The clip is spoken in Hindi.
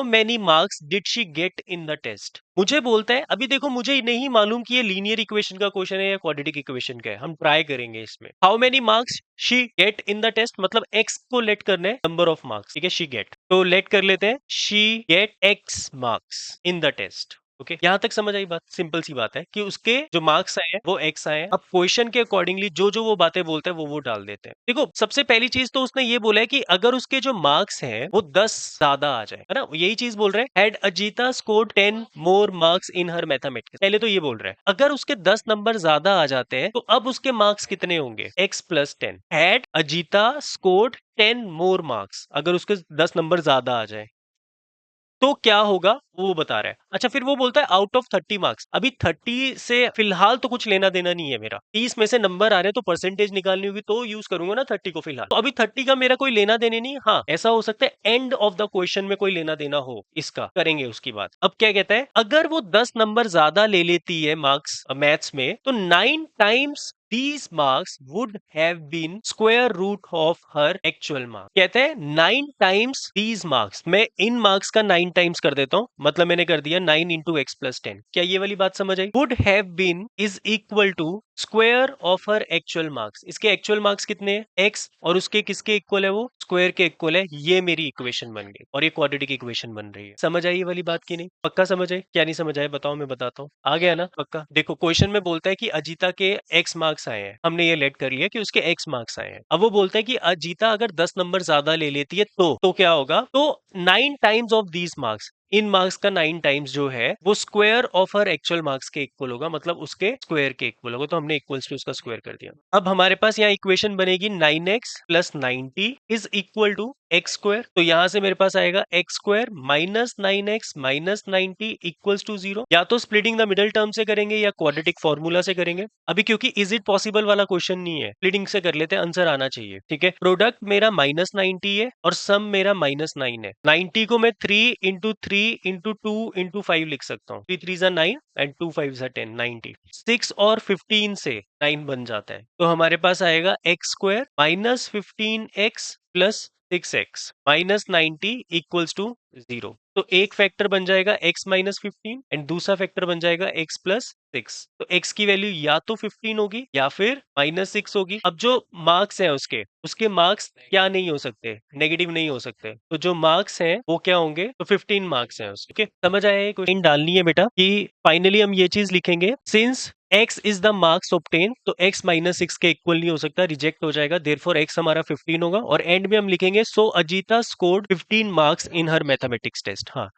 How many marks did she get in the test. मुझे बोलता है, अभी देखो मुझे नहीं मालूम कि ये लीनियर इक्वेशन का क्वेश्चन है या क्वाड्रेटिक इक्वेशन का है, हम ट्राई करेंगे इसमें। How many marks she get in the test, मतलब एक्स को लेट करने नंबर ऑफ मार्क्स, ठीक है, शी गेट, तो लेट कर लेते हैं she get x marks in the test. Okay, यहां तक समझ आई बात? सिंपल सी बात है कि उसके जो मार्क्स आए हैं वो एक्स आए हैं। अब क्वेश्चन के अकॉर्डिंगली जो जो वो बातें बोलते हैं वो डाल देते हैं। देखो, सबसे पहली चीज तो उसने ये बोला है कि अगर उसके जो मार्क्स हैं वो 10 ज्यादा आ जाए, है ना, यही चीज बोल रहे हैं। Had Ajita scored 10 more marks in her mathematics, पहले तो ये बोल रहे हैं अगर उसके 10 नंबर ज्यादा आ जाते हैं तो अब उसके मार्क्स कितने होंगे, x plus 10। Had Ajita scored 10 more marks, अगर उसके 10 नंबर ज्यादा आ जाए तो क्या होगा वो बता रहा है। अच्छा, फिर वो बोलता है आउट ऑफ 30 मार्क्स। अभी 30 से फिलहाल तो कुछ लेना देना नहीं है मेरा, 30 में से नंबर आ रहे हैं तो परसेंटेज निकालनी होगी तो यूज करूंगा ना 30 को फिलहाल। तो अभी 30 का मेरा कोई लेना देने नहीं। हाँ, ऐसा हो सकता है एंड ऑफ द क्वेश्चन में कोई लेना देना हो, इसका करेंगे उसकी बात। अब क्या कहता है, अगर वो 10 नंबर ज्यादा ले लेती है मार्क्स मैथ्स में तो 9 times these marks would have been square root of her actual mark। कहते हैं 9 times these marks, मैं इन मार्क्स का 9 टाइम्स कर देता हूं, मतलब मैंने कर दिया 9 इंटू एक्स प्लस 10। क्या ये वाली बात समझ आई? would have been is equal to square of her actual marks. इसके एक्चुअल मार्क्स कितने हैं, एक्स, और उसके किसके इक्वल है, वो स्क्वायर के इक्वल है। ये मेरी इक्वेशन बन गई और ये क्वाड्रेटिक इक्वेशन बन रही है। समझ आई ये वाली बात की नहीं? पक्का समझ आई? क्या नहीं समझ आया बताओ, मैं बताता हूँ। आ गया ना पक्का? देखो, क्वेश्चन में बोलता है कि अजीता के एक्स मार्क्स आए हैं, हमने ये लेट कर लिया कि उसके एक्स मार्क्स आए हैं। अब वो बोलता है कि अजीता अगर 10 नंबर ज्यादा ले लेती है तो क्या होगा, तो 9 times of these marks, in marks का 9 टाइम्स जो है वो square of her actual marks के इक्वल होगा, मतलब उसके स्क्वायर के इक्वल होगा। तो हमने इक्वल्स टू उसका स्क्वायर कर दिया। अब हमारे पास यहाँ इक्वेशन बनेगी 9x plus 90 is equal to x square. तो यहां से मेरे पास आएगा x square minus 9x minus 90 equals to 0। या तो स्प्लिटिंग द मिडिल टर्म से करेंगे या क्वाड्रेटिक फॉर्मूला से करेंगे। अभी क्योंकि इज इट पॉसिबल वाला क्वेश्चन नहीं है, स्प्लिटिंग से कर लेते हैं, आंसर आना चाहिए। ठीक है, प्रोडक्ट मेरा माइनस 90 है और सम मेरा माइनस 9 है। 90 को मैं 3 इंटू 3 इंटू 2 इंटू 5 लिख सकता हूँ। 3 3 जा 9 एंड 2 5 जा 10, 90। 6 और 15 से 9 बन जाता है, तो हमारे पास आएगा x square minus 15x plus 6x minus 90 equals to 0। तो एक फैक्टर बन जाएगा x माइनस 15 एंड दूसरा फैक्टर बन जाएगा x प्लस 6। तो x की वैल्यू या तो 15 होगी या फिर माइनस 6 होगी। अब जो मार्क्स है उसके मार्क्स क्या नहीं हो सकते, नेगेटिव नहीं हो सकते। तो जो मार्क्स हैं वो क्या होंगे, तो 15 मार्क्स हैं उसके। समझ आया? ये क्वेश्चन डालनी है बेटा कि फाइनली हम ये चीज लिखेंगे, since x is the marks obtain, तो x माइनस 6 के इक्वल नहीं हो सकता, रिजेक्ट हो जाएगा। देयरफॉर x हमारा 15 होगा। और एंड में हम लिखेंगे so Ajita scored 15 marks in her mathematics test. हाँ,